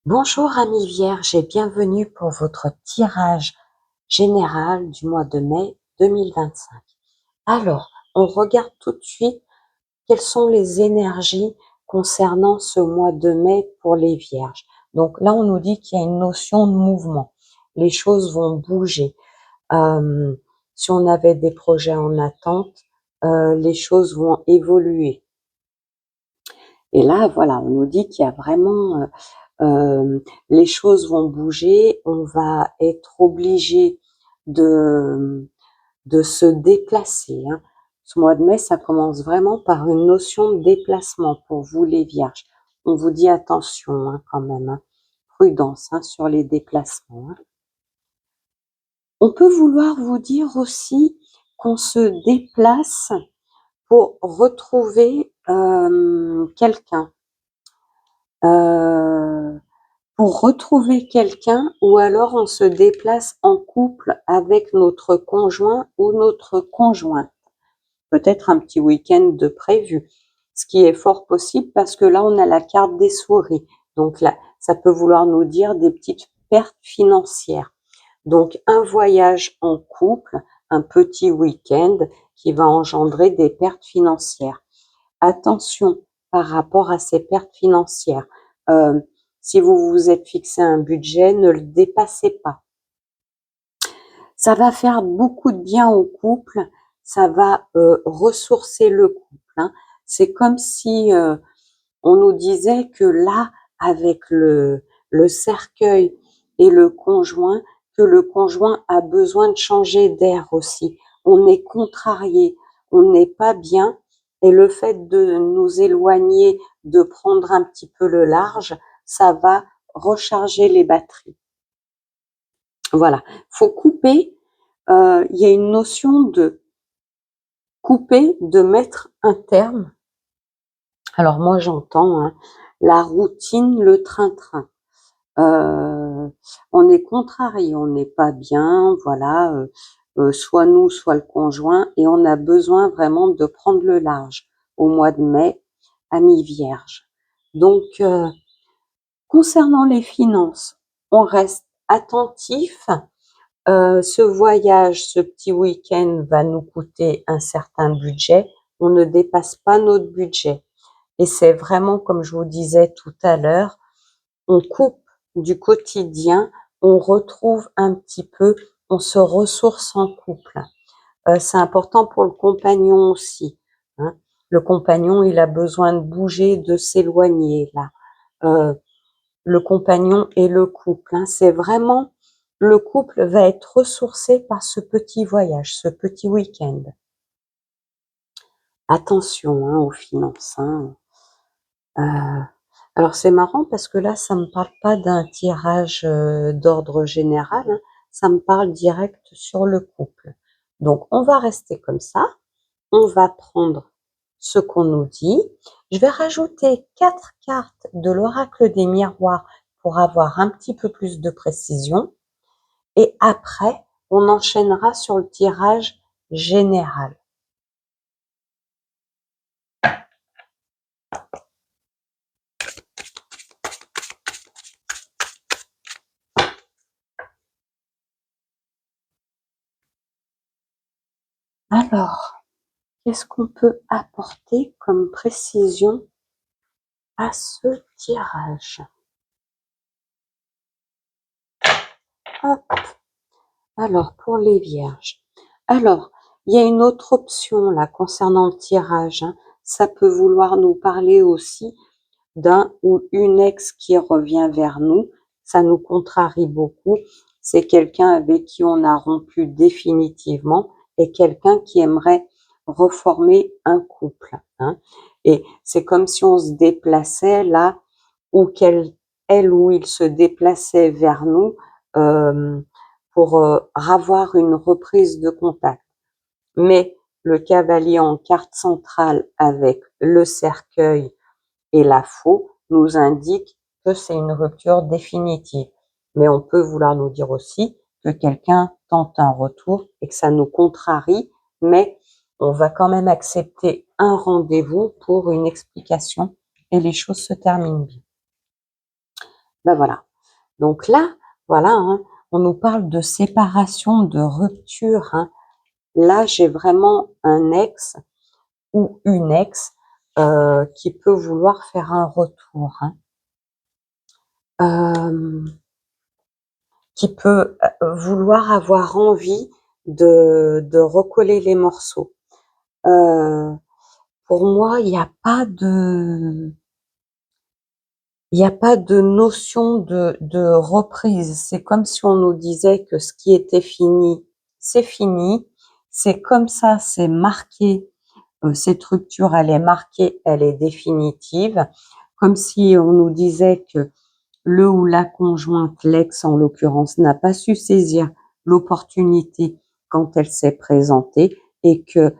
Bonjour amis vierges et bienvenue pour votre tirage général du mois de mai 2025. Alors, on regarde tout de suite quelles sont les énergies concernant ce mois de mai pour les vierges. Donc là, on nous dit qu'il y a une notion de mouvement. Les choses vont bouger. Si on avait des projets en attente, les choses vont évoluer. Et là, voilà, on nous dit qu'il y a vraiment les choses vont bouger, on va être obligé de, de se déplacer, hein. Ce mois de mai, ça commence vraiment par une notion de déplacement pour vous les vierges. On vous dit attention, hein, quand même, hein, prudence, hein, sur les déplacements, hein. On peut vouloir vous dire aussi qu'on se déplace pour retrouver quelqu'un. Euh, pour retrouver quelqu'un ou alors on se déplace en couple avec notre conjoint ou notre conjointe. Peut-être un petit week-end de prévu, ce qui est fort possible parce que là on a la carte des souris. Donc là, ça peut vouloir nous dire des petites pertes financières. Donc un voyage en couple, un petit week-end qui va engendrer des pertes financières. Attention par rapport à ces pertes financières. Euh, si vous vous êtes fixé un budget, ne le dépassez pas. Ça va faire beaucoup de bien au couple, ça va ressourcer le couple, hein. C'est comme si on nous disait que là, avec le cercueil et le conjoint, que le conjoint a besoin de changer d'air aussi. On est contrarié, on n'est pas bien, et le fait de nous éloigner, de prendre un petit peu le large, ça va recharger les batteries. Voilà, faut couper. Il y a une notion de couper, de mettre un terme. Alors moi j'entends, hein, la routine, le train-train. Euh, on est contrarié, on n'est pas bien, voilà, soit nous, soit le conjoint, et on a besoin vraiment de prendre le large au mois de mai, à mi-vierge. Donc, concernant les finances, on reste attentif. Ce voyage, ce petit week-end va nous coûter un certain budget. On ne dépasse pas notre budget. Et c'est vraiment, comme je vous disais tout à l'heure, on coupe du quotidien, on retrouve un petit peu, on se ressource en couple. C'est important pour le compagnon aussi, hein. Le compagnon, il a besoin de bouger, de s'éloigner là. Euh, le compagnon et le couple, hein. C'est vraiment, le couple va être ressourcé par ce petit voyage, ce petit week-end. Attention, hein, aux finances, hein. Euh, alors c'est marrant parce que là, ça me parle pas d'un tirage d'ordre général, hein, ça me parle direct sur le couple. Donc on va rester comme ça, on va prendre ce qu'on nous dit. Je vais rajouter 4 cartes de l'oracle des miroirs pour avoir un petit peu plus de précision. Et après, on enchaînera sur le tirage général. Alors, qu'est-ce qu'on peut apporter comme précision à ce tirage? Hop. Alors, pour les vierges. Alors, il y a une autre option là concernant le tirage, hein. Ça peut vouloir nous parler aussi d'un ou une ex qui revient vers nous. Ça nous contrarie beaucoup. C'est quelqu'un avec qui on a rompu définitivement et quelqu'un qui aimerait reformer un couple, hein. Et c'est comme si on se déplaçait là ou qu'elle, elle ou il se déplaçait vers nous euh, pour avoir une reprise de contact. Mais le cavalier en carte centrale avec le cercueil et la faux nous indique que c'est une rupture définitive. Mais on peut vouloir nous dire aussi que quelqu'un tente un retour et que ça nous contrarie, mais on va quand même accepter un rendez-vous pour une explication et les choses se terminent bien. Ben voilà. Donc là, voilà, hein, on nous parle de séparation, de rupture, hein. Là, j'ai vraiment un ex ou une ex qui peut vouloir faire un retour, hein. Euh, qui peut vouloir avoir envie de recoller les morceaux. Euh, pour moi, il n'y a pas de notion de reprise. C'est comme si on nous disait que ce qui était fini, c'est fini. C'est comme ça, c'est marqué. Cette rupture, elle est marquée, elle est définitive. Comme si on nous disait que le ou la conjointe, l'ex en l'occurrence, n'a pas su saisir l'opportunité quand elle s'est présentée et que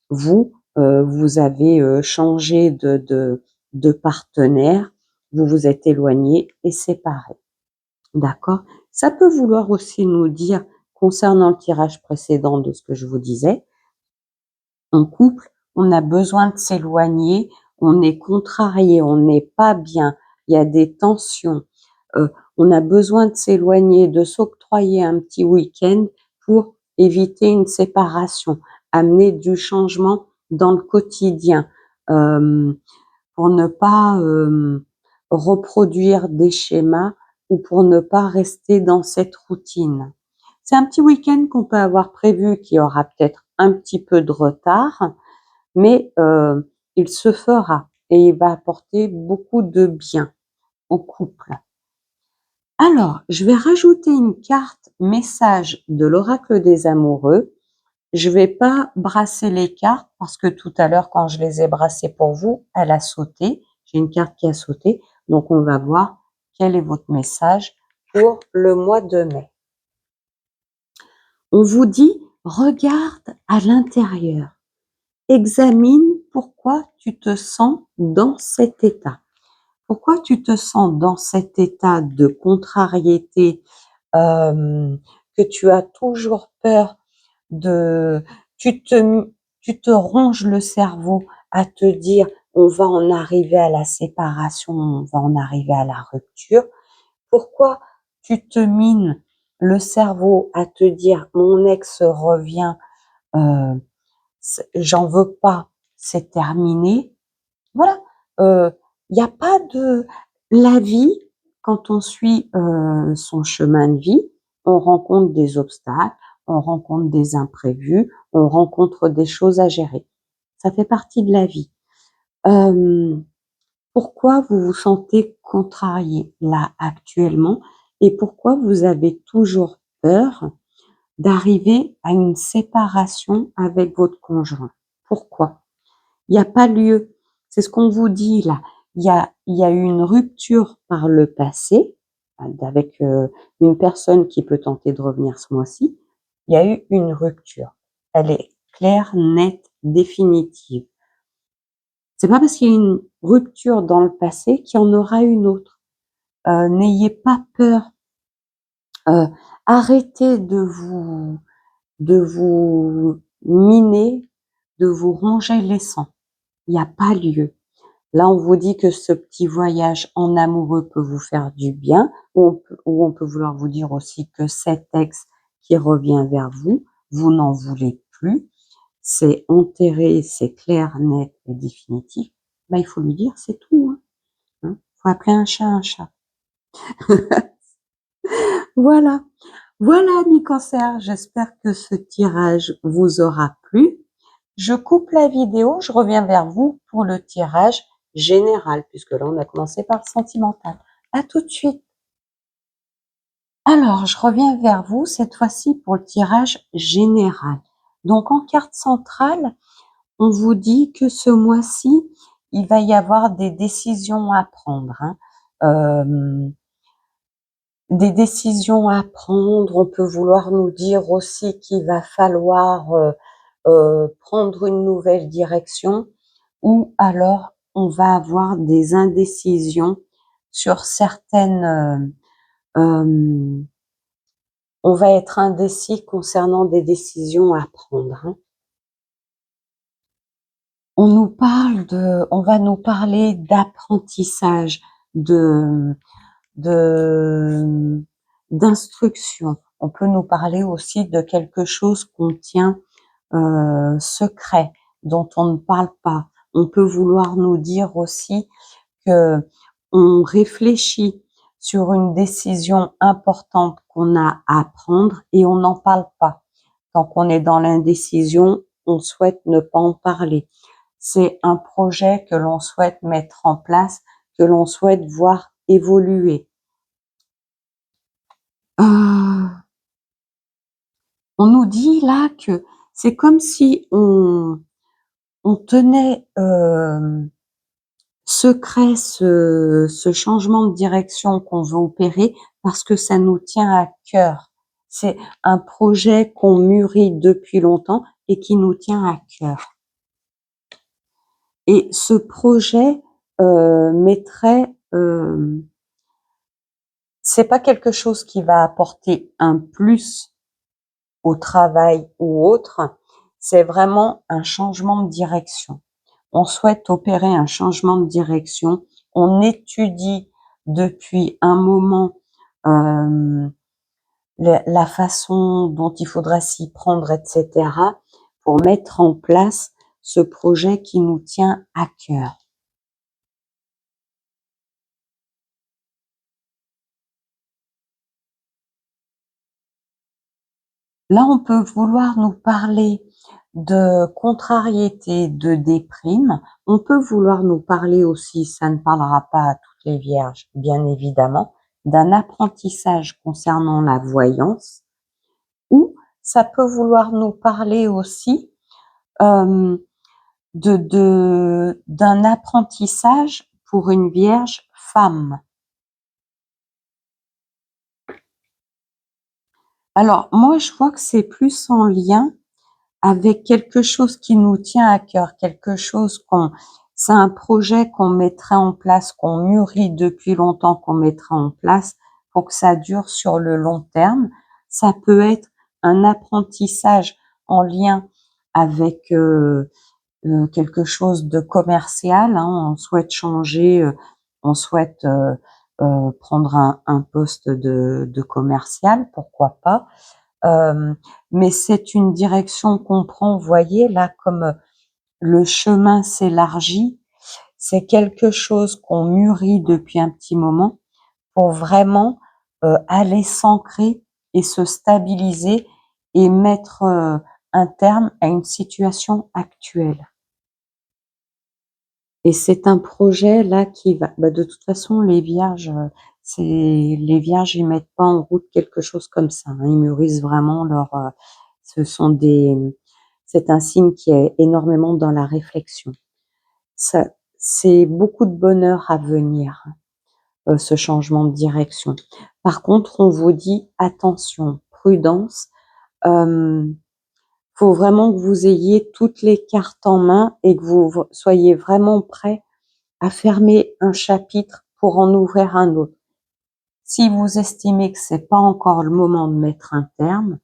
vous, vous avez changé de partenaire, vous vous êtes éloigné et séparé. D'accord? Ça peut vouloir aussi nous dire, concernant le tirage précédent de ce que je vous disais, en couple, on a besoin de s'éloigner, on est contrarié, on n'est pas bien, il y a des tensions. On a besoin de s'éloigner, de s'octroyer un petit week-end pour éviter une séparation, amener du changement dans le quotidien, euh, pour ne pas reproduire des schémas ou pour ne pas rester dans cette routine. C'est un petit week-end qu'on peut avoir prévu qui aura peut-être un petit peu de retard, mais il se fera et il va apporter beaucoup de bien au couple. Alors, je vais rajouter une carte message de l'oracle des amoureux. Je vais pas brasser les cartes parce que tout à l'heure, quand je les ai brassées pour vous, elle a sauté. J'ai une carte qui a sauté. Donc, on va voir quel est votre message pour le mois de mai. On vous dit, regarde à l'intérieur. Examine pourquoi tu te sens dans cet état. Pourquoi tu te sens dans cet état de contrariété, que tu as toujours peur de, tu te, tu te ronges le cerveau à te dire on va en arriver à la séparation, on va en arriver à la rupture. Pourquoi tu te mines le cerveau à te dire mon ex revient, euh, j'en veux pas, c'est terminé. Voilà, il n'y a pas de la vie quand on suit son chemin de vie, on rencontre des obstacles, on rencontre des imprévus, on rencontre des choses à gérer. Ça fait partie de la vie. Euh, pourquoi vous vous sentez contrarié là actuellement et pourquoi vous avez toujours peur d'arriver à une séparation avec votre conjoint? Pourquoi? Il n'y a pas lieu. C'est ce qu'on vous dit là. Il y a eu une rupture par le passé avec une personne qui peut tenter de revenir ce mois-ci. Il y a eu une rupture. Elle est claire, nette, définitive. C'est pas parce qu'il y a une rupture dans le passé qu'il y en aura une autre. N'ayez pas peur. Arrêtez de vous miner, de vous ronger les sangs. Il n'y a pas lieu. Là, on vous dit que ce petit voyage en amoureux peut vous faire du bien, ou on peut vouloir vous dire aussi que cet ex qui revient vers vous, vous n'en voulez plus. C'est enterré, c'est clair, net et définitif. Ben, il faut lui dire, c'est tout. Hein. Faut appeler un chat un chat. Voilà. Voilà, mes cancers. J'espère que ce tirage vous aura plu. Je coupe la vidéo, je reviens vers vous pour le tirage général, puisque là, on a commencé par le sentimental. À tout de suite. Alors, je reviens vers vous cette fois-ci pour le tirage général. Donc, en carte centrale, on vous dit que ce mois-ci, il va y avoir des décisions à prendre. Hein. Des décisions à prendre. On peut vouloir nous dire aussi qu'il va falloir prendre une nouvelle direction ou alors on va avoir des indécisions sur certaines on va être indécis concernant des décisions à prendre. Hein. On va nous parler d'apprentissage, de de d'instruction. On peut nous parler aussi de quelque chose qu'on tient secret, dont on ne parle pas. On peut vouloir nous dire aussi que on réfléchit sur une décision importante qu'on a à prendre et on n'en parle pas. Tant qu'on est dans l'indécision, on souhaite ne pas en parler. C'est un projet que l'on souhaite mettre en place, que l'on souhaite voir évoluer. On nous dit là que c'est comme si on tenait secret ce changement de direction qu'on veut opérer parce que ça nous tient à cœur. C'est un projet qu'on mûrit depuis longtemps et qui nous tient à cœur. Et ce projet mettrait, c'est pas quelque chose qui va apporter un plus au travail ou autre, c'est vraiment un changement de direction. On souhaite opérer un changement de direction. On étudie depuis un moment la façon dont il faudra s'y prendre, etc., pour mettre en place ce projet qui nous tient à cœur. Là, on peut vouloir nous parler de contrariété, de déprime. On peut vouloir nous parler aussi, ça ne parlera pas à toutes les vierges, bien évidemment, d'un apprentissage concernant la voyance, ou ça peut vouloir nous parler aussi d'un apprentissage pour une vierge femme. Alors, moi, je vois que c'est plus en lien avec quelque chose qui nous tient à cœur, quelque chose c'est un projet qu'on mettrait en place, qu'on mûrit depuis longtemps, qu'on mettrait en place pour que ça dure sur le long terme. Ça peut être un apprentissage en lien avec quelque chose de commercial, hein. On souhaite changer, on souhaite prendre un poste de commercial, pourquoi pas. Mais c'est une direction qu'on prend, vous voyez, là, comme le chemin s'élargit, c'est quelque chose qu'on mûrit depuis un petit moment pour vraiment aller s'ancrer et se stabiliser et mettre un terme à une situation actuelle. Et c'est un projet là qui va, de toute façon, les vierges, les vierges, ils mettent pas en route quelque chose comme ça, hein. Ils mûrissent vraiment ce sont c'est un signe qui est énormément dans la réflexion. Ça, c'est beaucoup de bonheur à venir, ce changement de direction. Par contre, on vous dit attention, prudence. Faut vraiment que vous ayez toutes les cartes en main et que vous soyez vraiment prêts à fermer un chapitre pour en ouvrir un autre. Si vous estimez que c'est pas encore le moment de mettre un terme,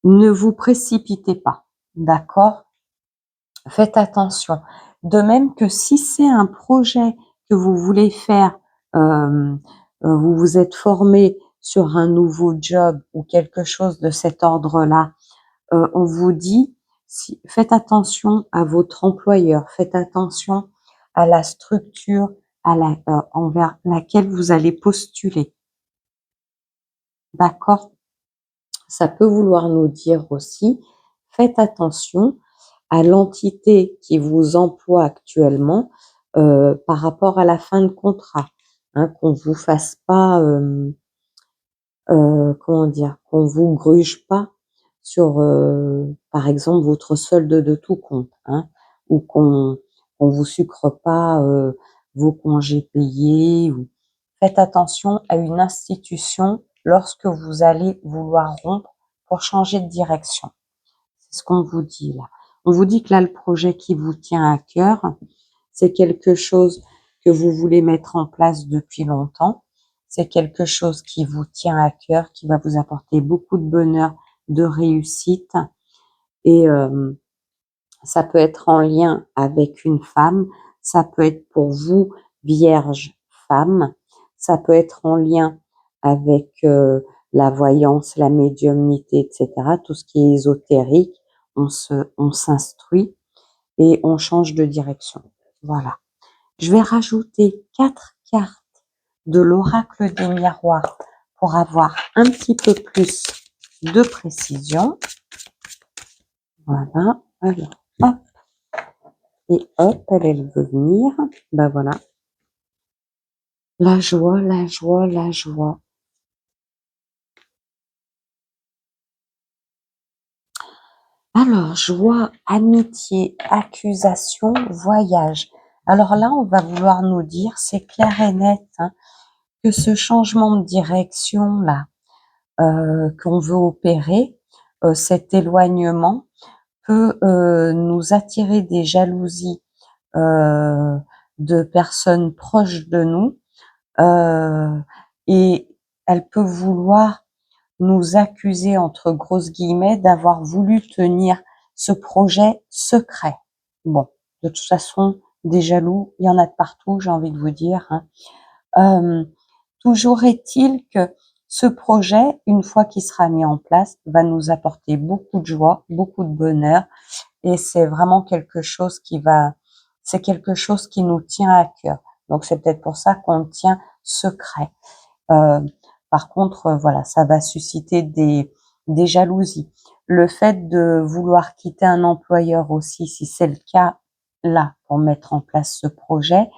ne vous précipitez pas, d'accord? Faites attention. De même que si c'est un projet que vous voulez faire, vous vous êtes formé sur un nouveau job ou quelque chose de cet ordre-là, on vous dit, faites attention à votre employeur, faites attention à la structure envers laquelle vous allez postuler. D'accord? Ça peut vouloir nous dire aussi, faites attention à l'entité qui vous emploie actuellement par rapport à la fin de contrat, hein, qu'on vous fasse pas, comment dire, qu'on vous gruge pas sur, par exemple, votre solde de tout compte, hein, ou qu'on vous sucre pas vos congés payés. Faites attention à une institution lorsque vous allez vouloir rompre pour changer de direction. C'est ce qu'on vous dit là. On vous dit que là, le projet qui vous tient à cœur, c'est quelque chose que vous voulez mettre en place depuis longtemps. C'est quelque chose qui vous tient à cœur, qui va vous apporter beaucoup de bonheur, de réussite. Et ça peut être en lien avec une femme, Ça peut être pour vous, Vierge, femme. Ça peut être en lien avec la voyance, la médiumnité, etc. Tout ce qui est ésotérique, on s'instruit et on change de direction. Voilà. Je vais rajouter 4 cartes de l'oracle des miroirs pour avoir un petit peu plus de précision. Voilà. Alors, hop. Et hop, elle veut venir. Ben voilà. La joie, la joie, la joie. Alors, joie, amitié, accusation, voyage. Alors là, on va vouloir nous dire, c'est clair et net, hein, que ce changement de direction là qu'on veut opérer, cet éloignement peut nous attirer des jalousies de personnes proches de nous et elle peut vouloir nous accuser entre grosses guillemets d'avoir voulu tenir ce projet secret. Bon, de toute façon, des jaloux, il y en a de partout, j'ai envie de vous dire, hein. Toujours est-il que ce projet, une fois qu'il sera mis en place, va nous apporter beaucoup de joie, beaucoup de bonheur, et c'est vraiment quelque chose c'est quelque chose qui nous tient à cœur. Donc c'est peut-être pour ça qu'on le tient secret. Par contre, voilà, ça va susciter des jalousies. Le fait de vouloir quitter un employeur aussi, si c'est le cas là, pour mettre en place ce projet,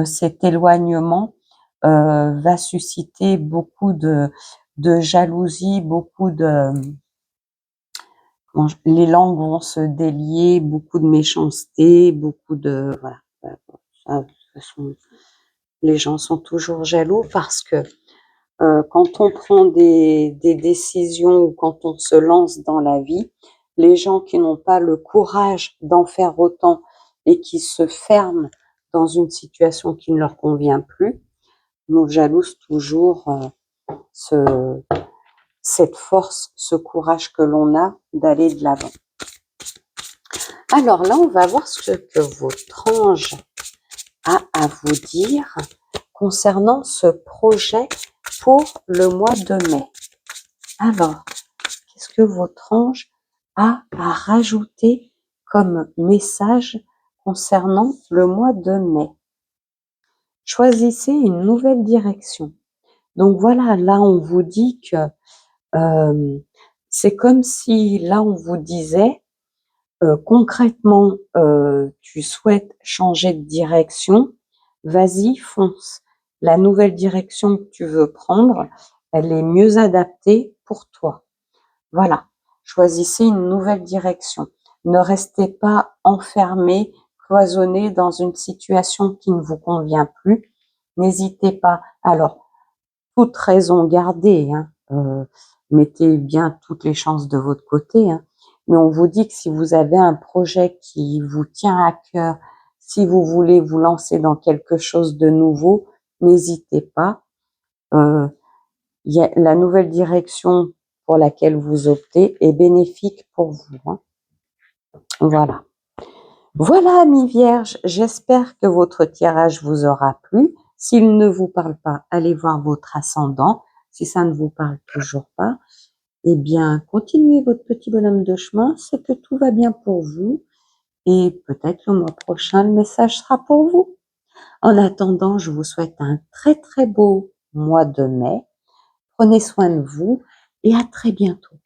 cet éloignement va susciter beaucoup de jalousie, beaucoup de les langues vont se délier, beaucoup de méchanceté, beaucoup de voilà. Ça, de toute façon, les gens sont toujours jaloux parce que quand on prend des décisions ou quand on se lance dans la vie, les gens qui n'ont pas le courage d'en faire autant et qui se ferment dans une situation qui ne leur convient plus, nous jalousent toujours cette force, ce courage que l'on a d'aller de l'avant. Alors là, on va voir ce que votre ange a à vous dire concernant ce projet pour le mois de mai. Alors, qu'est-ce que votre ange a à rajouter comme message concernant le mois de mai? Choisissez une nouvelle direction. Donc voilà, là on vous dit que c'est comme si là on vous disait concrètement tu souhaites changer de direction, vas-y, fonce. La nouvelle direction que tu veux prendre, elle est mieux adaptée pour toi. Voilà, choisissez une nouvelle direction. Ne restez pas enfermé, cloisonné dans une situation qui ne vous convient plus. N'hésitez pas. Alors, toute raison gardée, hein, mettez bien toutes les chances de votre côté, hein, mais on vous dit que si vous avez un projet qui vous tient à cœur, si vous voulez vous lancer dans quelque chose de nouveau, n'hésitez pas. La nouvelle direction pour laquelle vous optez est bénéfique pour vous, hein. Voilà. Voilà, amis vierges, j'espère que votre tirage vous aura plu. S'il ne vous parle pas, allez voir votre ascendant. Si ça ne vous parle toujours pas, eh bien, continuez votre petit bonhomme de chemin, c'est que tout va bien pour vous. Et peut-être le mois prochain, le message sera pour vous. En attendant, je vous souhaite un très très beau mois de mai. Prenez soin de vous et à très bientôt.